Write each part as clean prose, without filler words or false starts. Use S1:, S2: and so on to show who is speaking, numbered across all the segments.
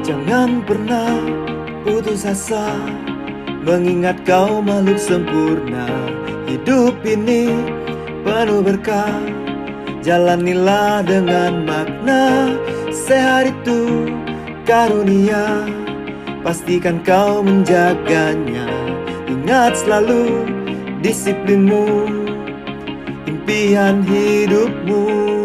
S1: Jangan pernah putus asa, mengingat kau makhluk sempurna. Hidup ini penuh berkah, jalanilah dengan makna. Sehat itu karunia, pastikan kau menjaganya. Ingat selalu disiplinmu, impian hidupmu.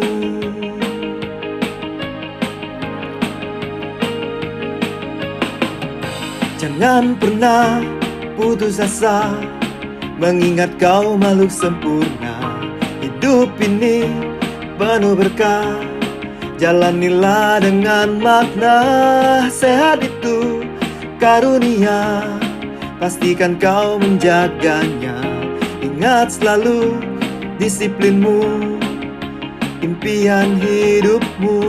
S1: Jangan pernah putus asa, mengingat kau makhluk sempurna. Hidup ini penuh berkah, jalanilah dengan makna. Sehat itu karunia, pastikan kau menjaganya. Ingat selalu disiplinmu, impian hidupmu.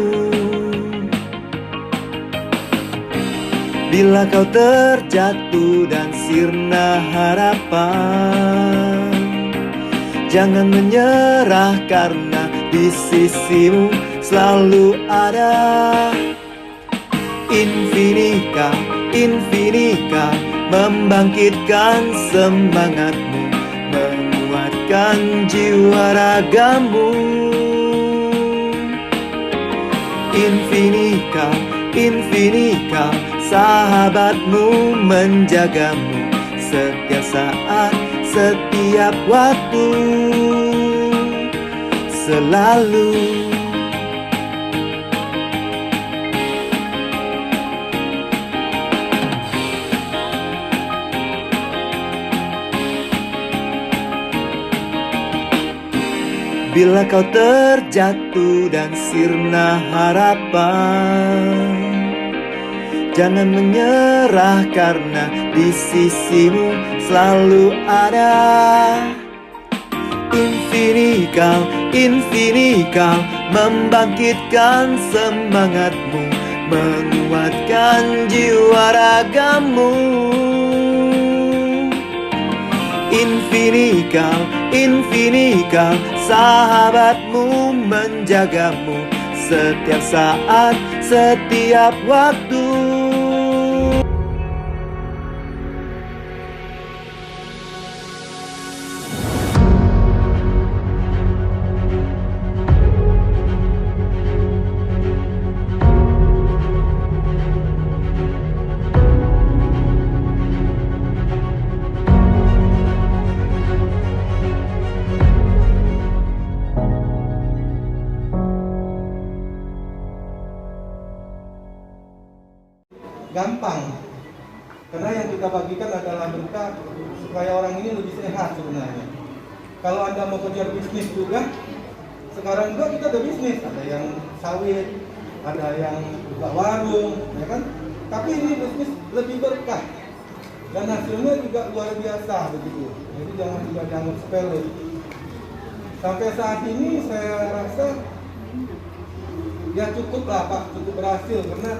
S1: Bila kau terjatuh dan sirna harapan, jangan menyerah karena di sisimu selalu ada Infinika, Infinika, membangkitkan semangatmu, menguatkan jiwa ragamu. Infinika, Infinika, sahabatmu menjagamu setiap saat, setiap waktu, selalu. Bila kau terjatuh dan sirna harapan, jangan menyerah karena di sisimu selalu ada Infinika, Infinika, membangkitkan semangatmu, menguatkan jiwa ragamu. Infinika, Infinika, sahabatmu menjagamu setiap saat, setiap waktu.
S2: Gampang, karena yang kita bagikan adalah berkah supaya orang ini lebih sehat sebenarnya. Kalau Anda mau kejar bisnis juga, sekarang juga kita ada bisnis, ada yang sawit, ada yang buka warung, ya kan? Tapi ini bisnis lebih berkah dan hasilnya juga luar biasa begitu. Jadi jangan juga dianggap sepele. Sampai saat ini saya rasa ya cukup lah Pak, cukup berhasil karena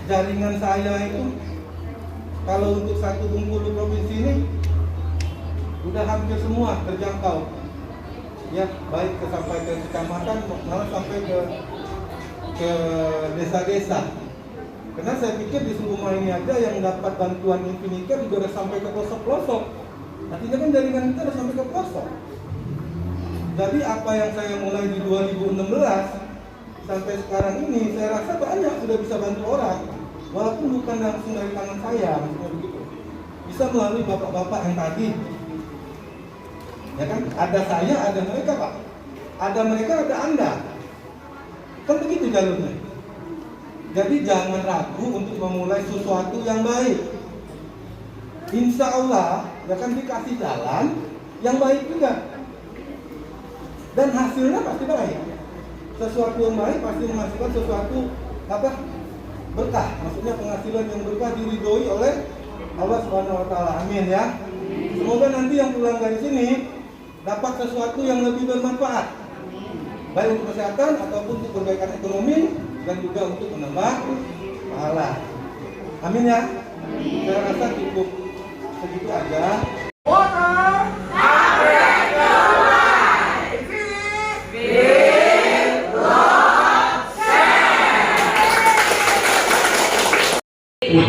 S2: jaringan saya itu kalau untuk satu Bengkulu provinsi ini udah hampir semua terjangkau ya, baik sampai ke kecamatan malah sampai ke desa-desa. Karena saya pikir di Sukuma ini aja yang dapat bantuan Infinika juga udah sampai ke pelosok-pelosok. Artinya kan jaringan kita udah sampai ke pelosok. Jadi apa yang saya mulai di 2016 sampai sekarang ini saya rasa banyak sudah bisa bantu orang, walaupun bukan langsung dari tangan saya, maksudnya begitu. Bisa melalui bapak-bapak yang tadi, ya kan? Ada saya, ada mereka Pak, ada mereka, ada Anda, kan begitu jalurnya. Jadi jangan ragu untuk memulai sesuatu yang baik. Insya Allah, ya kan dikasih jalan yang baik juga, dan hasilnya pasti baik. Sesuatu yang baik pasti menghasilkan sesuatu berkah, maksudnya penghasilan yang berkah diridhoi oleh Allah Subhanahu wa taala. Amin ya. Semoga nanti yang pulang dari sini dapat sesuatu yang lebih bermanfaat, baik untuk kesehatan ataupun untuk perbaikan ekonomi dan juga untuk menambah pahala. Amin ya. Saya rasa cukup segitu aja.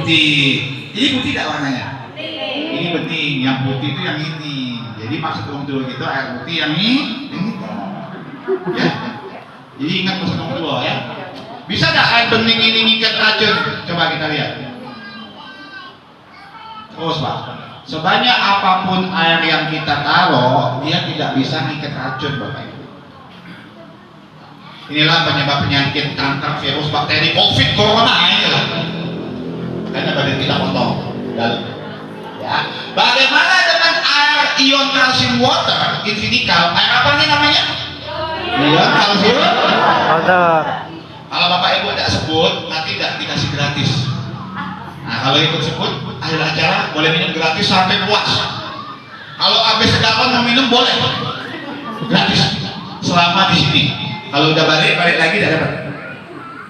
S3: putih. Ini putih tidak warnanya? Ini bening, yang putih itu yang ini. Jadi maksud orang tua gitu air putih yang ini. Ya. Jadi ingat maksud orang tua ya. Bisa nggak air bening ini ngikat racun? Coba kita lihat. Terus Pak, sebanyak apapun air yang kita taruh, dia tidak bisa ngikat racun Bapak Ibu. Inilah penyebab penyakit kanker, virus, bakteri, COVID, corona inilah. Karena badan kita kotor. Ya. Bagaimana dengan air ion kalsium water, Infinikal? Air apa nih namanya? Ion kalsium water. Kalau Bapak Ibu tidak sebut, nanti tidak dikasih gratis. Nah, kalau ikut sebut, akhir acara boleh minum gratis sampai puas. Kalau habis sedapan mau minum boleh, gratis selama di sini. Kalau udah balik lagi tidak dapat.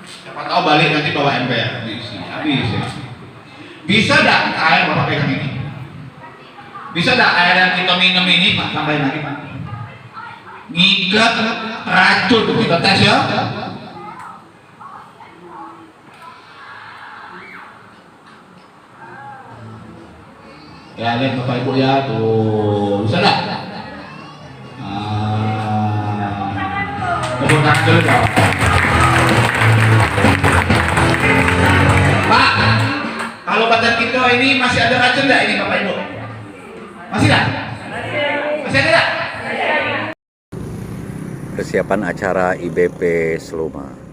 S3: Siapa tahu balik nanti bawa ember. Habis. Bisa tidak air Bapak pegang ini? Bisa tidak air yang kita minum ini Pak? Tambahin lagi Pak. Ngikat racun, kita tes ya. Ya lihat Bapak Ibu ya tuh, bisa nggak? Tepuk tangan dulu dong. Pak, kalau badan kita ini masih ada racun nggak ini Bapak Ibu? Masih nggak? Masih ada nggak?
S4: Persiapan acara IBP Seluma.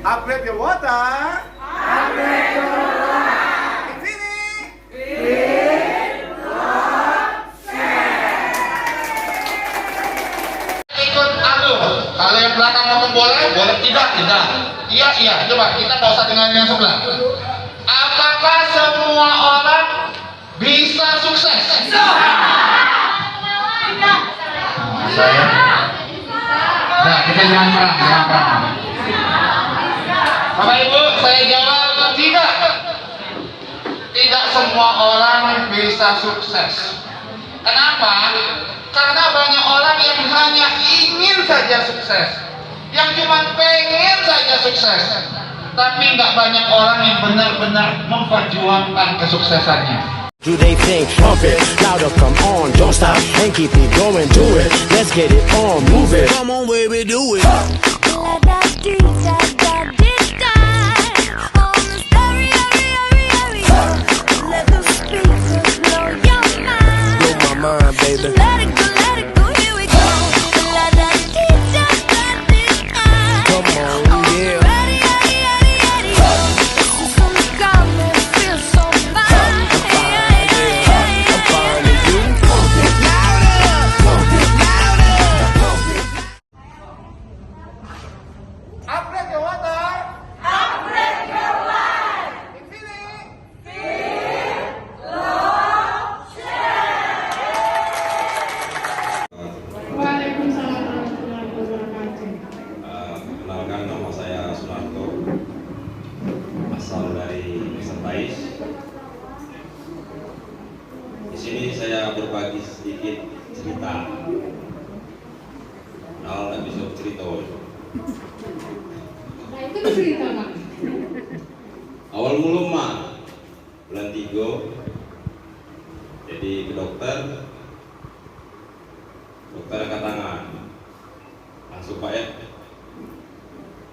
S1: Upgrade your water. Upgrade your water.
S3: Ikut kalau yang belakang ngomong boleh tidak. Iya. Coba kita nggak usah dengan yang sebelah. Apakah semua orang bisa sukses? Saya. Nah, kita jangan perang. Bapak Ibu, saya jawab tidak. Tidak semua orang bisa sukses. Kenapa? Karena banyak orang yang hanya ingin saja sukses, yang cuma pengen saja sukses, tapi nggak banyak orang yang benar-benar memperjuangkan kesuksesannya.
S5: Do they think, pump it, louder, come on, don't stop, and keep it going, do it, let's get it on, move it, come on baby, do it. Mind, baby. Let it go, here we go. Let that DJ start this time. Come on, yeah. Ready. This is gonna come and feel so fine. I'm fine with you. Louder.
S3: Upgrade your water.
S6: Upgrade your life.
S7: Waalaikumsalam warahmatullahi wabarakatuh.
S8: Kenalkan, nama saya Sunarto, asal dari Serbais. Di sini saya berbagi sedikit cerita. Nah, nggak bisa cerita.
S7: Nah itu cerita Pak.
S8: Awal mulu mah bulan 3, jadi ke dokter angkat tangan, langsung Pak ya,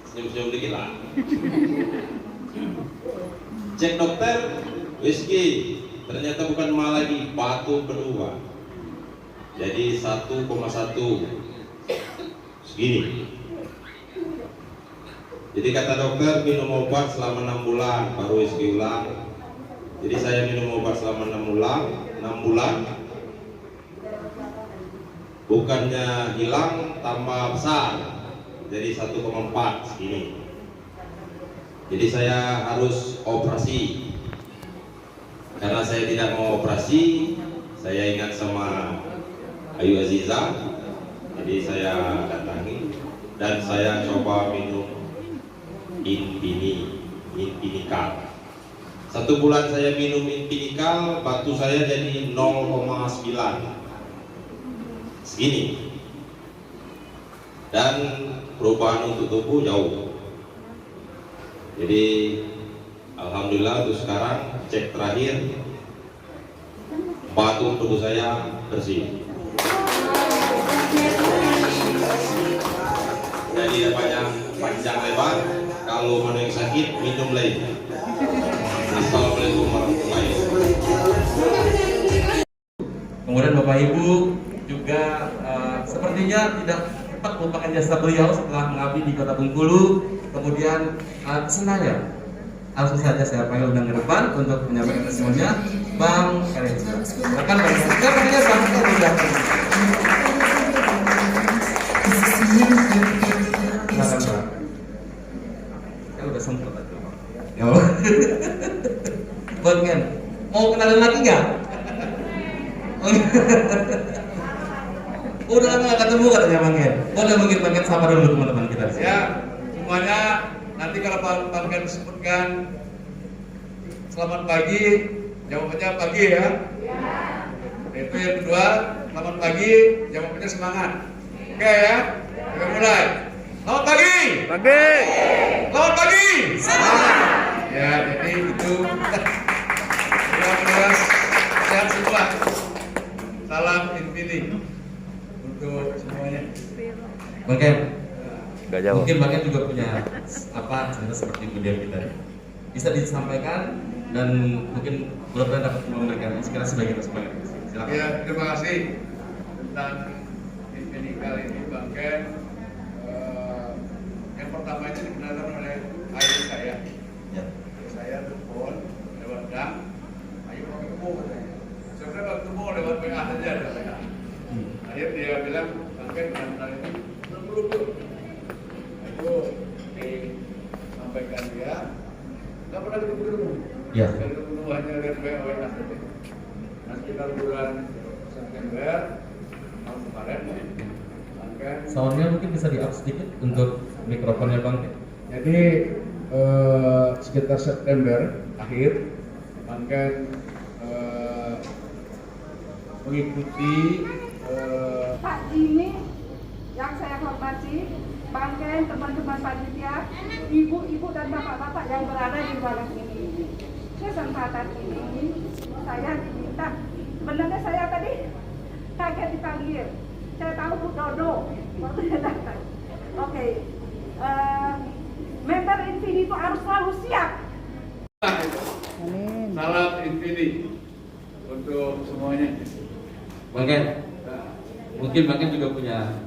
S8: senyum-senyum dikit lah. Cek dokter, whisky, ternyata bukan mah lagi, batu kedua. Jadi 1,1 segini. Jadi kata dokter minum obat selama 6 bulan, baru whisky ulang. Jadi saya minum obat selama 6 bulan. Bukannya hilang, tambah besar, jadi 1,4 segini. Jadi saya harus operasi. Karena saya tidak mau operasi, saya ingat sama Ayu Aziza, jadi saya datangi dan saya coba minum Infinikal. 1 bulan saya minum Infinikal, batu saya jadi 0,9 segini, dan perubahan untuk tubuh jauh. Jadi alhamdulillah untuk sekarang cek terakhir batu tubuh saya bersih. Jadi dapatnya panjang lebar. Kalau mana yang sakit minum lain. Assalamualaikum warahmatullahi wabarakatuh.
S9: Kemudian Bapak Ibu juga sepertinya tidak cepat melupakan jasa beliau setelah mengabdi di Kota Bengkulu. Kemudian sengaja langsung saja saya panggil undang ke depan untuk menyampaikan testimoninya, Bang Karim. Silakan Bang. Siapa namanya Bang? Silakan Bang. Ya udah sempat aja. Ya. Bang Ken, mau kenalan lagi nggak? Udah lama nggak ketemu katanya Bang Ken. Boleh mungkin Bang Ken sapa dulu teman-teman kita.
S1: Ya, semuanya nanti kalau Bang Ken sebutkan selamat pagi, jawabannya pagi ya. Itu yang kedua, selamat pagi, jawabannya semangat. Oke ya, kita mulai. Selamat pagi. Pagi. Selamat pagi. Semangat. Ya, jadi itu. Mudah-mudahan sehat semua. Salam Infini untuk semuanya.
S9: Bang Ken,
S4: Gak jauh.
S9: mungkin Bang Ken juga punya cerita seperti beliau kita. Bisa disampaikan dan mungkin mudah-mudahan dapat memberikan inspirasi bagi kita semua. Silakan.
S1: Ya, terima kasih tentang Infinikal ini Bang Ken. Yang pertama itu dikenalkan oleh ayah saya.
S9: Ya.
S1: Saya telepon lewat dang, ayo mau ketemu katanya. Sebenarnya kalau ketemu lewat WA saja ada WA. Akhirnya dia bilang, Bang Ken kenal ini belum. Itu disampaikan dia, nggak pernah ketemu.
S9: Ya.
S1: Ketemu hanya lihat WA saja. Nah, sekitar bulan September tahun kemarin, Bang Ken.
S9: Soundnya mungkin bisa di-up sedikit untuk mikrofonnya Bang Ken.
S1: Jadi sekitar September akhir, Bang Ken mengikuti
S7: Pak Jimmy yang saya hormati, Bang Ken, teman-teman panitia, ibu-ibu dan bapak-bapak yang berada di ruangan ini. Kesempatan ini saya diminta. Sebenarnya saya tadi kaget dipanggil. Saya tahu Bu Dodo waktu saya datang. Oke. Member Infini itu harus selalu siap.
S1: Salam Infini untuk semuanya.
S9: Bang Ken, mungkin Bang Ken juga punya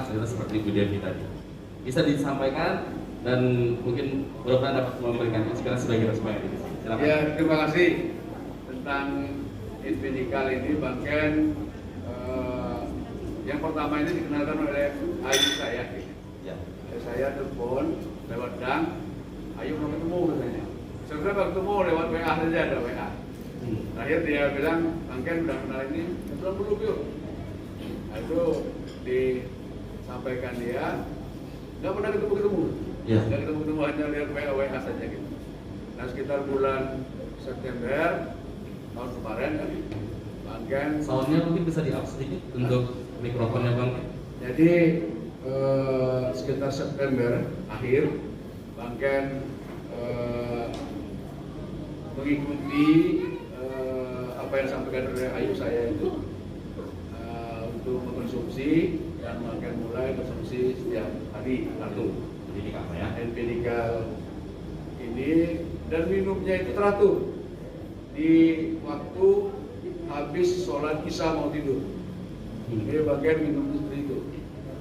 S9: cerita seperti beliau kita tadi. Bisa disampaikan dan mungkin mudah-mudahan dapat memberikan inspirasi bagi kita semua. Silakan.
S1: Ya, terima kasih tentang Infinikal ini Bang Ken. Yang pertama ini dikenalkan oleh ayah saya.
S9: Ya.
S1: Saya telepon lewat dang, ayo mau ketemu katanya. Sebenarnya kalau ketemu lewat WA saja ada WA. Akhirnya dia bilang, Bang Ken udah kenal ini, belum yuk. Nah, itu disampaikan dia, nggak pernah ketemu.
S9: Ya.
S1: Nggak ketemu hanya lihat WA saja gitu. Nah, sekitar bulan September tahun kemarin kan, Bang Ken.
S9: Soundnya mungkin bisa di-up sedikit untuk mikrofonnya Bang Ken.
S1: Jadi sekitar September akhir, Bang Ken mengikuti apa yang disampaikan oleh ayu saya itu untuk mengkonsumsi, dan Bang Ken mulai konsumsi setiap hari lalu.
S9: Jadi apa ya?
S1: Infinikal ini, dan minumnya itu teratur di waktu habis sholat isya mau tidur. Jadi Bang Ken minum seperti itu.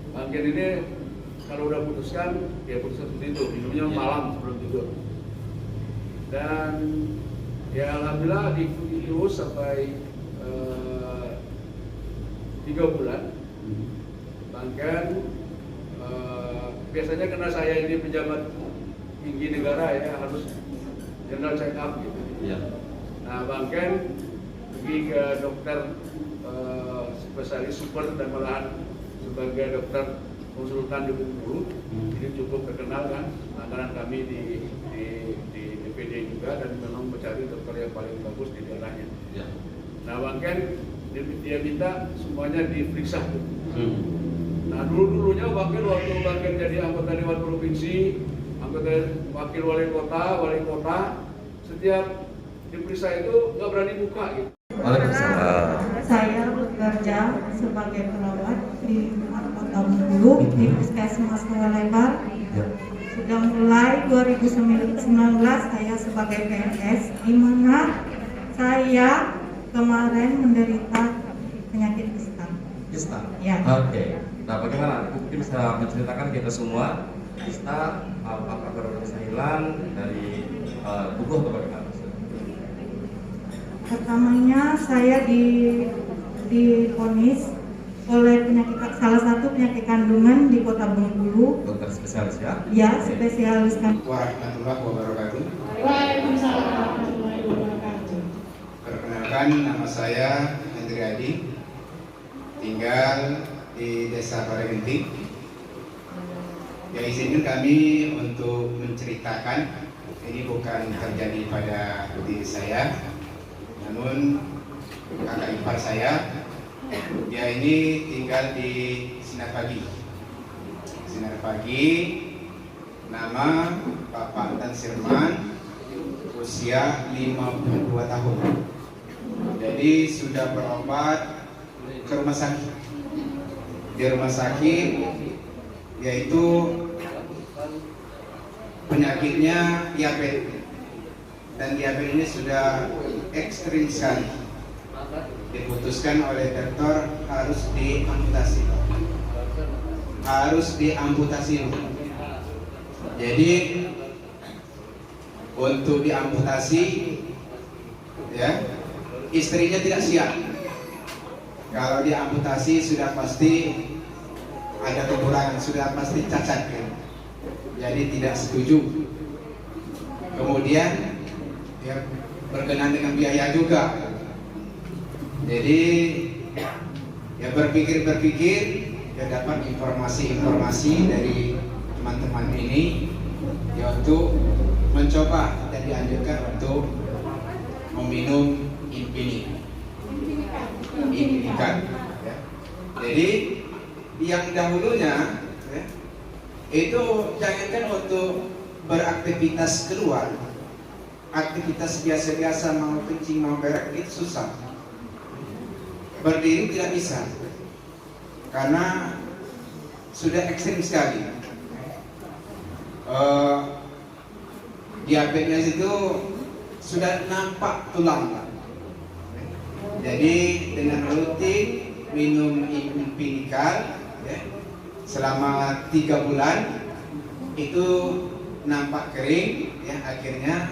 S1: Bang Ken ini kalau udah putuskan, dia putuskan seperti itu, minumnya malam sebelum tidur. Dan ya alhamdulillah diikuti terus sampai 3 bulan. Bang Ken biasanya karena saya ini pejabat tinggi negara ya, harus general check up gitu.
S9: Ya.
S1: Nah, Bang Ken pergi ke dokter spesialis super dan malahan sebagai dokter konsultan di Bengkulu, ini cukup terkenal kan, langganan kami di DPD juga, dan memang mencari dokter yang paling bagus di daerahnya.
S9: Ya.
S1: Nah Bang Ken, dia minta semuanya diperiksa. Nah dulunya Bang Ken, waktu Bang Ken jadi anggota Dewan Provinsi, anggota wakil wali kota, setiap diperiksa itu nggak berani buka gitu.
S10: Saya bekerja sebagai perawat di Kota Bengkulu di Puskesmas Lebar. Sudah mulai 2019 saya sebagai PNS, di mana saya kemarin menderita penyakit kista.
S9: Kista?
S10: Ya.
S9: Oke. Nah bagaimana? Mungkin bisa menceritakan kita semua, kista apakah baru bisa hilang dari tubuh atau bagaimana?
S10: Pertamanya saya divonis oleh salah satu penyakit kandungan di Kota Bengkulu.
S9: Dokter spesialis ya?
S10: Ya, spesialis kandungan.
S11: Warahmatullahi wabarakatuh.
S6: Waalaikumsalam warahmatullahi wabarakatuh.
S11: Perkenalkan, nama saya Hendri Adi, tinggal di Desa Paregenting. Ya, izinkan kami untuk menceritakan, ini bukan terjadi pada diri saya, namun kakak ipar saya, dia ini tinggal di Sinar Pagi, nama Bapak Tan Sirman, usia 52 tahun. Jadi sudah berobat ke rumah sakit. Di rumah sakit, yaitu penyakitnya diabetes. Dan diabetes ini sudah ekstrim sekali. Diputuskan oleh dokter harus diamputasi. Jadi untuk diamputasi, ya, istrinya tidak siap. Kalau diamputasi sudah pasti ada kekurangan, sudah pasti cacat, ya. Jadi tidak setuju. Kemudian ya, berkenaan dengan biaya juga. Jadi ya berpikir ya dapat informasi dari teman-teman ini ya untuk mencoba dan dianjurkan untuk meminum Impinikan. Ya. Jadi yang dahulunya ya, itu jangankan untuk beraktivitas keluar, aktivitas biasa-biasa mau kencing mau berak itu susah. Berdiri tidak bisa karena sudah ekstrim sekali. Diabetes itu sudah nampak tulang. Jadi dengan rutin minum Impinikan ya, selama 3 bulan itu nampak kering ya, akhirnya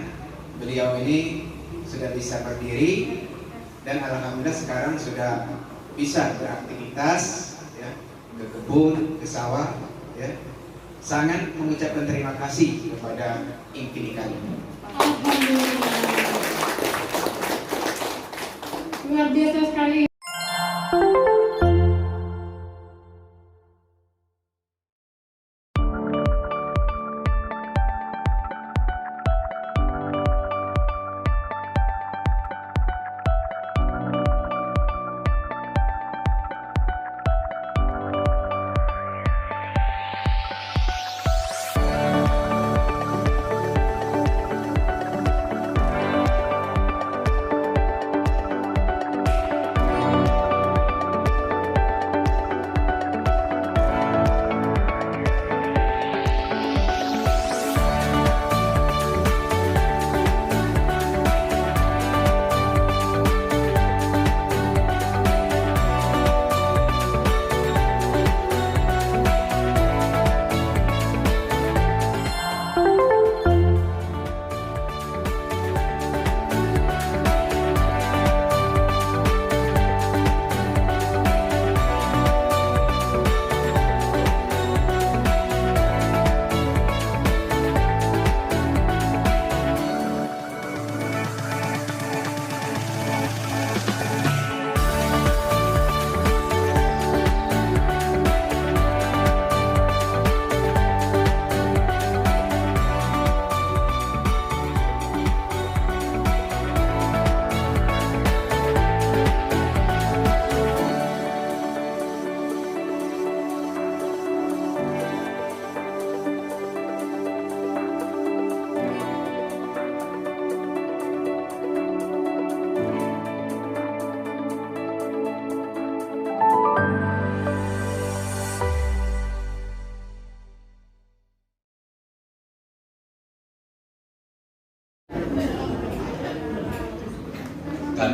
S11: beliau ini sudah bisa berdiri dan alhamdulillah sekarang sudah bisa beraktivitas ya, ke kebun, ke sawah ya. Sangat mengucapkan terima kasih kepada Impinikan.
S6: Luar biasa sekali.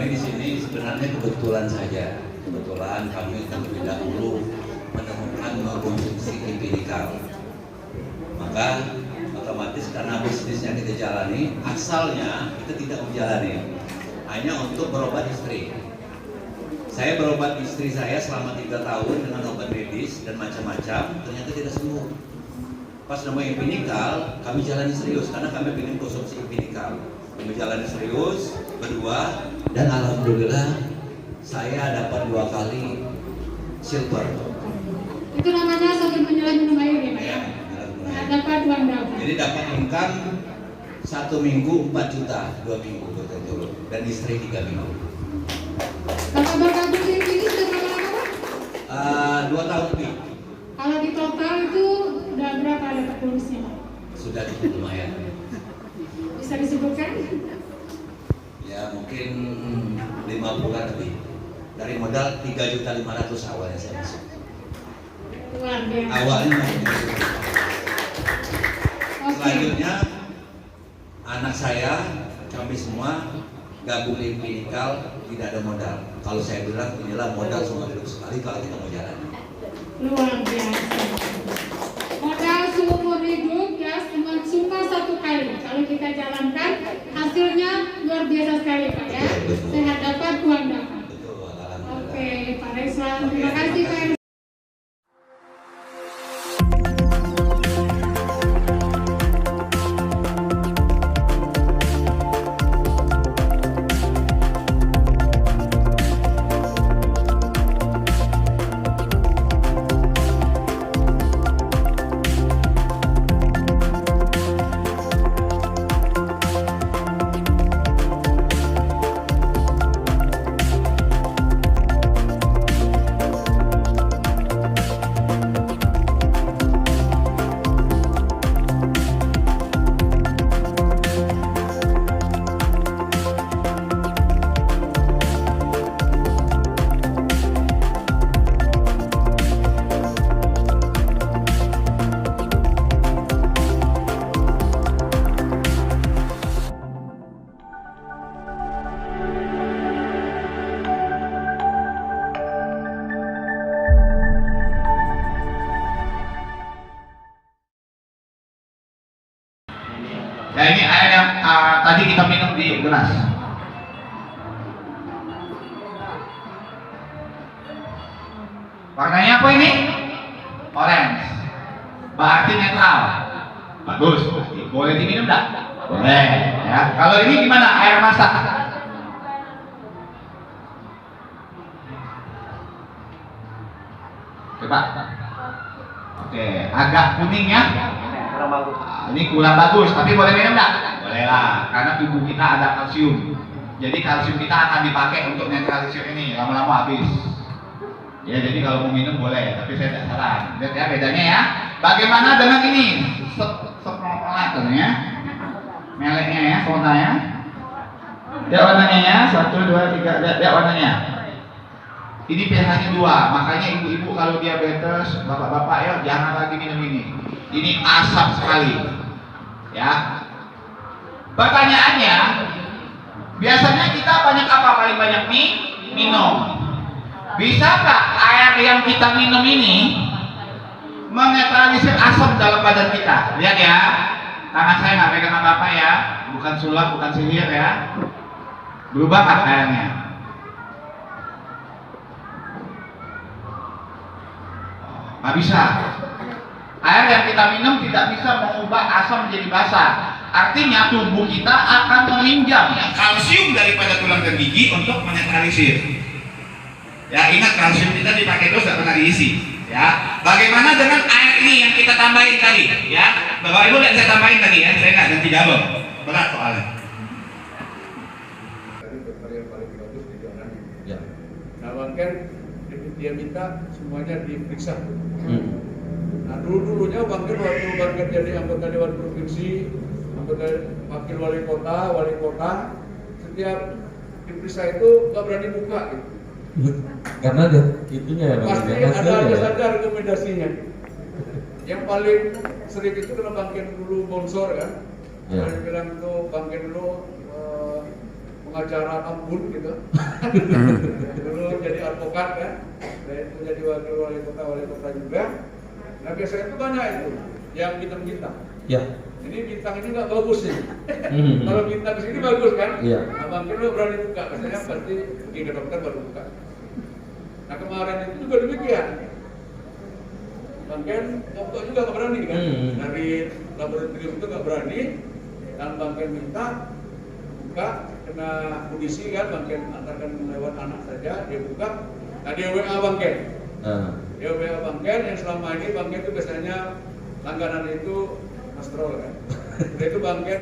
S12: kami di sini sebenarnya kebetulan saja. Kebetulan kami terlebih dahulu menemukan mengkonsumsi empirikal. Maka otomatis karena bisnisnya kita jalani, asalnya kita tidak menjalani, hanya untuk berobat istri. Saya berobat istri saya selama 3 tahun dengan obat medis dan macam-macam, ternyata tidak sembuh. Pas namanya empirikal, kami jalani serius karena kami ingin konsumsi empirikal. Kami jalani serius berdua, dan alhamdulillah saya dapat 2 kali silver.
S6: Itu namanya sambil menyelam minum air ya Pak ya? Dapat uang dapat.
S12: Jadi dapat income 1 minggu 4 juta, 2 minggu betul-betul, dan istri 3 minggu.
S6: Bapak ini sudah berapa lama Pak?
S12: 2 tahun lebih.
S6: Kalau di total itu udah berapa dapat bonusnya Pak?
S12: Sudah cukup lumayan.
S6: Bisa disebutkan?
S12: Ya mungkin 5 bulan lebih. Dari modal 3.500.000 awalnya saya masuk.
S6: Luar biasa.
S12: Awalnya selanjutnya anak saya, kami semua gabung di empirikal, tidak ada modal. Kalau saya bilang inilah modal semua hidup sekali kalau kita mau jalan.
S6: Luar biasa. Modal seumur hidup ya, cuma 1 kali. Kalau kita jalankan, hasilnya luar biasa sekali Pak ya. Sehat dapat, uang dapat. Oke, Pak Rizwan, terima kasih Pak.
S3: Ya ini air yang tadi kita minum di gelas. Warnanya apa ini? Orange. Berarti netral. Bagus. Boleh diminum enggak? Boleh. Ya. Kalau ini gimana? Air masak. Coba. Oke, agak kuning ya. Ini kurang bagus, tapi boleh minum enggak? Boleh lah, karena tubuh kita ada kalsium. Jadi kalsium kita akan dipakai untuk netralisir ini, lama-lama habis. Ya, jadi kalau mau minum boleh, tapi saya tidak saran. Lihat ya bedanya ya. Bagaimana dengan ini? Seprolatnya, meleknya ya, sodanya. Lihat warnanya ya, 1, 2, 3, lihat warnanya. Ini pH-nya 2, makanya ibu-ibu kalau diabetes, bapak-bapak ya jangan lagi minum ini. Ini asam sekali, ya. Pertanyaannya, biasanya kita banyak apa? Paling banyak minum. Bisakah air yang kita minum ini menetralisir asam dalam badan kita? Lihat ya, tangan saya nggak pegang apa-apa ya, bukan sulap, bukan sihir ya. Berubahkah airnya? Nggak bisa. Air yang kita minum tidak bisa mengubah asam menjadi basa. Artinya tubuh kita akan meminjam kalsium daripada tulang dan gigi untuk menetralisir. Ya, ingat kalsium kita dipakai terus, tidak pernah diisi. Ya, bagaimana dengan air ini yang kita tambahin tadi? Ya, Bapak Ibu lihat saya tambahin tadi ya, saya nggak ganti galon. Berat soalnya.
S1: Ya. Nah, bangken dia minta semuanya diperiksa. Nah, dulunya bangken waktu bangken jadi anggota Dewan Provinsi, anggota wakil wali kota, setiap diperiksa itu nggak berani buka gitu.
S9: Karena ada itunya ya,
S1: pasti ada saja rekomendasinya. Yang paling sering itu karena bangken dulu sponsor kan. Dia bilang tuh bangken dulu pengacara ampun gitu. Dulu jadi advokat kan, dan itu jadi wakil wali kota juga. Nah biasanya itu banyak itu yang bintang-bintang.
S9: Ya.
S1: Ini bintang ini nggak bagus nih. Kalau bintang kesini bagus kan?
S9: Iya.
S1: Abang kira berani buka, biasanya pasti pergi ke dokter baru buka. Nah kemarin itu juga demikian. Bang Ken buka juga nggak berani kan? Dari laboratorium itu nggak berani, dan Bang Ken minta buka, kena kondisi kan, Bang Ken antarkan lewat anak saja, dia buka. Nah dia WA Bang Ken. Dia WA Bang Ken yang selama ini Bang Ken itu biasanya langganan itu Astrol kan. Dia itu Bang Ken.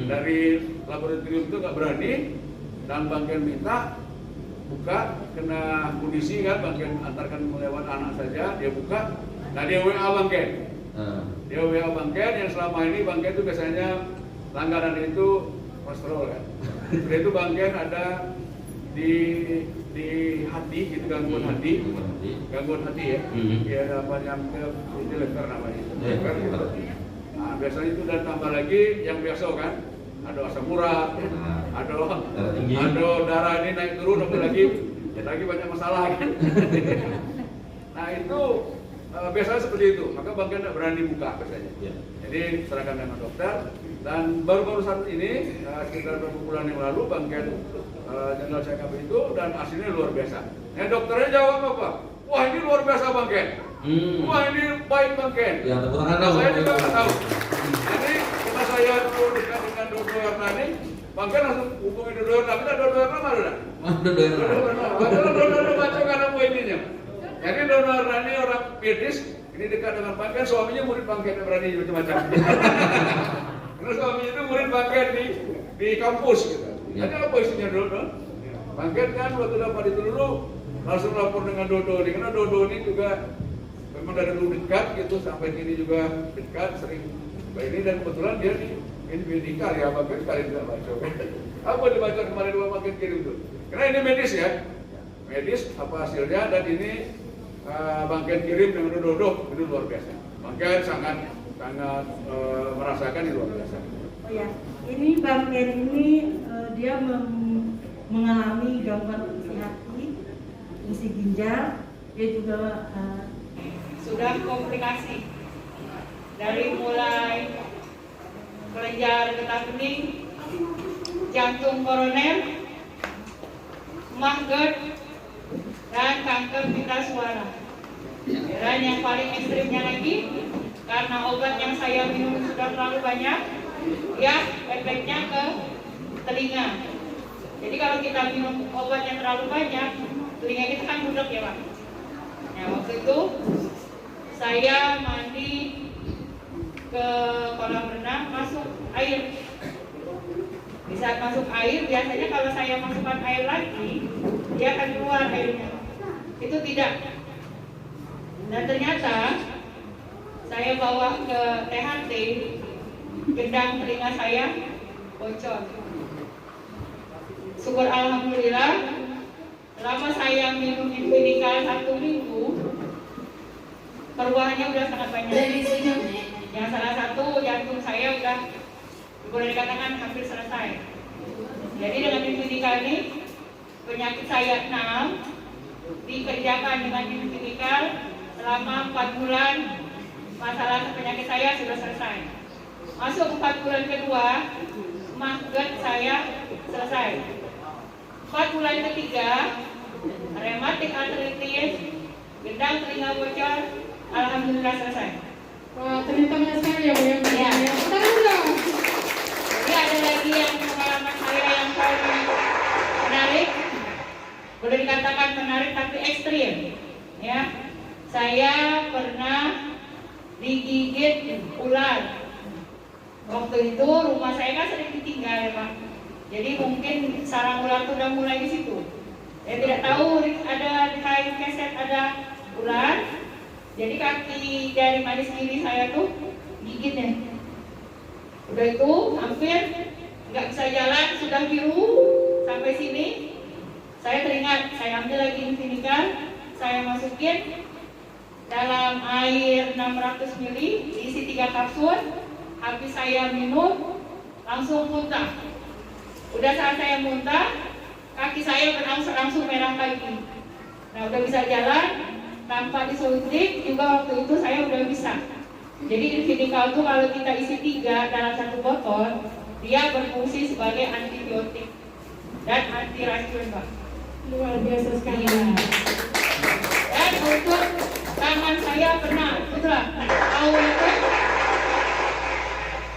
S1: Dari laboratorium itu nggak berani, dan Bang Ken minta buka, kena kondisi kan, Bang Ken antarkan lewat anak saja, dia buka. Nah dia WA Bang Ken. Dia WA Bang Ken yang selama ini Bang Ken itu biasanya langganan itu kolesterol kan. Dia itu Bang Ken ada di hati gitu, gangguan hati ya. Ya apa yang itu leker namanya. Leker gitu. Nah, biasanya itu dan tambah lagi yang biasa kan, ada asam urat, ada darah ini naik turun, apalagi banyak masalah kan. Nah itu biasanya seperti itu, maka Bang Ken tidak berani buka biasanya. Jadi serahkan dengan dokter, dan baru-baru saat ini sekitar beberapa bulan yang lalu Bang Ken general check up itu, dan hasilnya luar biasa. Nah dokternya jawab apa? Wah ini luar biasa Bang Ken. Wah ini baik Bang Ken.
S9: Ya,
S1: saya juga nggak tahu. Jadi kita saya dulu dekat dengan Dodo Hernani, Bang Ken langsung hubungi Dodo Hernani. Kita Dodo Hernani mana dah? Dodo Hernani baca karena poinnya. Jadi Dodo Hernani orang medis, ini dekat dengan Bang Ken, suaminya murid Bang Ken, berani macam-macam. Karena suaminya itu murid Bang Ken di kampus gitu. Jadi apa isinya Dodo? Bang Ken kan waktu dapat itu dulu langsung lapor dengan Dodo ini, karena Dodo ini juga memang dari dulu dekat gitu, sampai sini juga dekat, sering ini, dan kebetulan dia di medikal ya, Bang Ken sekali tidak baca. Apa dibaca kemarin Bang Ken kirim tuh? Karena ini medis ya, medis apa hasilnya, dan ini Bang Ken kirim dengan Dodo, itu luar biasa. Bang Ken sangat merasakan ini luar biasa.
S10: Oh ya, ini Bang Ken ini dia mengalami gangguan fungsi hati, fungsi ginjal, dia juga
S13: sudah komplikasi dari mulai kelenjar getah bening, jantung koroner, maggot, dan kanker pita suara. Dan yang paling ekstrimnya lagi, karena obat yang saya minum sudah terlalu banyak, ya efeknya ke telinga. Jadi kalau kita minum obat yang terlalu banyak, telinga kita kan budak ya Pak. Nah waktu itu saya mandi ke kolam renang, masuk air. Di saat masuk air, biasanya kalau saya masukkan air lagi, dia akan keluar airnya. Itu tidak. Dan ternyata saya bawa ke THT, gendang telinga saya bocor. Syukur alhamdulillah, selama saya minum Infinika 1 minggu, perubahannya udah sangat banyak. Yang salah satu jantung saya udah boleh dikatakan hampir selesai. Jadi dengan Infinika ini, penyakit saya 6 dikerjakan dengan Infinika selama 4 bulan, masalah penyakit saya sudah selesai. Masuk 4 bulan kedua, maggot saya selesai. 4 bulan ketiga, rematik artritis, gendang telinga bocor, alhamdulillah selesai.
S6: Wah, ternyata banyak sekali ya Bu ya. Tangan dong.
S13: Jadi ada lagi yang pengalaman saya yang paling menarik, boleh dikatakan menarik tapi ekstrim. Ya, saya pernah digigit ular. Waktu itu rumah saya kan sering ditinggal ya Pak. Jadi mungkin sarang ular itu udah mulai di situ. Saya tidak tahu ada di kain keset ada ular. Jadi kaki dari manis kiri saya tuh gigitnya. Udah itu hampir nggak bisa jalan, sudah biru sampai sini. Saya teringat, saya ambil lagi Infinika, saya masukin dalam air 600 ml, diisi 3 kapsul. Habis saya minum, langsung muntah. Udah saat saya muntah, kaki saya langsung merah lagi. Nah, udah bisa jalan tanpa disuntik juga. Waktu itu saya udah bisa. Jadi Infinika itu kalau kita isi 3 dalam 1 botol, dia berfungsi sebagai antibiotik dan anti racun, Pak.
S6: Luar biasa sekali.
S13: Dan untuk tangan saya pernah, itulah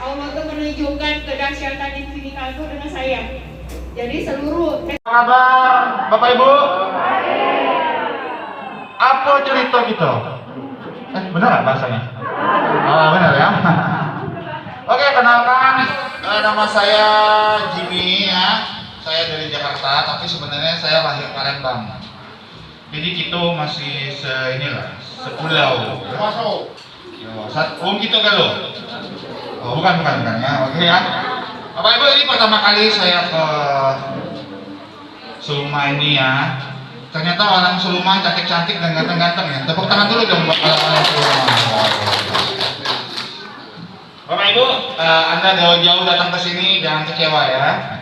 S13: Allah itu menunjukkan kedahsyatan Infinika itu dengan saya. Jadi seluruh
S3: kabar Bapak Ibu? Apa cerita kita? Benar nggak bahasanya? Oh, benar ya. Oke, kenalkan, nama saya Jimmy ya. Saya dari Jakarta, tapi sebenarnya saya lahir Palembang. Jadi kita masih sepulau. Kita kan lo? Oh, bukan ya. Oke ya. Bapak Ibu, ini pertama kali saya ke Seluma ini ya. Ternyata orang Seluma cantik-cantik dan ganteng-ganteng ya. Tepuk tangan dulu dong buat orang Seluma. Bapak Ibu, Anda jauh-jauh datang ke sini jangan kecewa ya.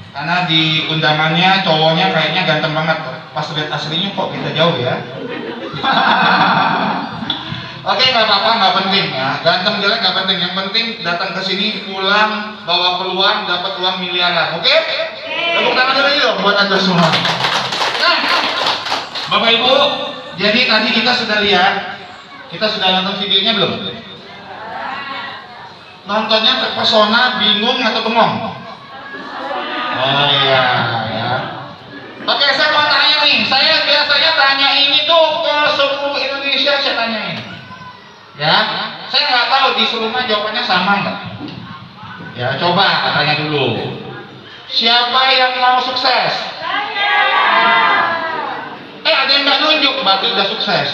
S3: Karena di undangannya cowoknya kayaknya ganteng banget. Pas lihat aslinya kok kita jauh ya. Oke, nggak apa-apa, nggak penting ya. Ganteng jelek nggak penting. Yang penting datang ke sini, pulang, bawa peluang, dapat uang miliaran. Oke? Tepuk tangan dulu yuk buat Anda semua. Nah, Bapak Ibu, jadi tadi kita sudah lihat, kita sudah nonton videonya belum? Nontonnya terpesona, bingung atau bengong? Oh iya, ya. Oke, saya mau tanya nih. Saya biasanya tanya ini tuh ke seluruh Indonesia saya tanyain. Ya, saya nggak tahu di Seluma jawabannya sama nggak? Ya, coba tanya dulu. Siapa yang mau sukses? Ada yang nggak nunjuk, berarti udah sukses.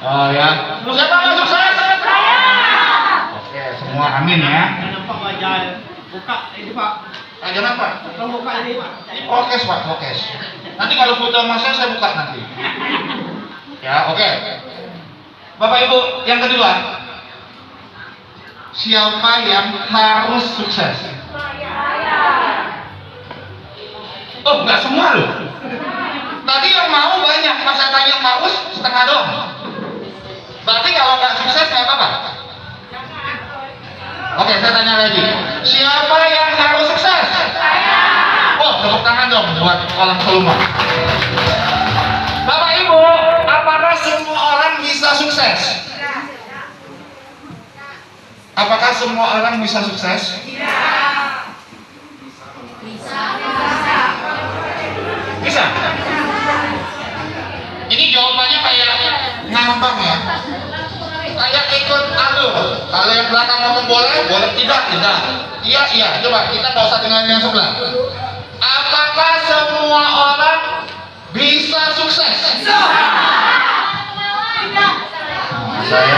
S3: Oh ya, siapa mau sukses? Oke, semua amin ya.
S14: Nampak wajah buka ini Pak.
S3: Jangan Pak.
S14: Buka ini Pak.
S3: Podcast Pak, podcast. Nanti kalau foto sama saya buka nanti. Ya, oke. Bapak Ibu, yang kedua, siapa yang harus sukses? Oh, nggak semua loh. Tadi yang mau banyak, pas saya tanya harus setengah doang. Berarti kalau nggak sukses nggak apa-apa. Oke, saya tanya lagi. Siapa yang harus sukses? Oh, tepuk tangan dong buat orang Seluma. Bapak Ibu, apakah semua orang bisa sukses? Apakah semua orang bisa sukses? Bisa. Ini jawabannya kayak ngambang ya. Kayak ikut alur. Kalau yang belakang ngomong boleh, tidak. Iya. Coba kita nggak usah dengan yang sebelah. Apakah semua orang bisa sukses? Saya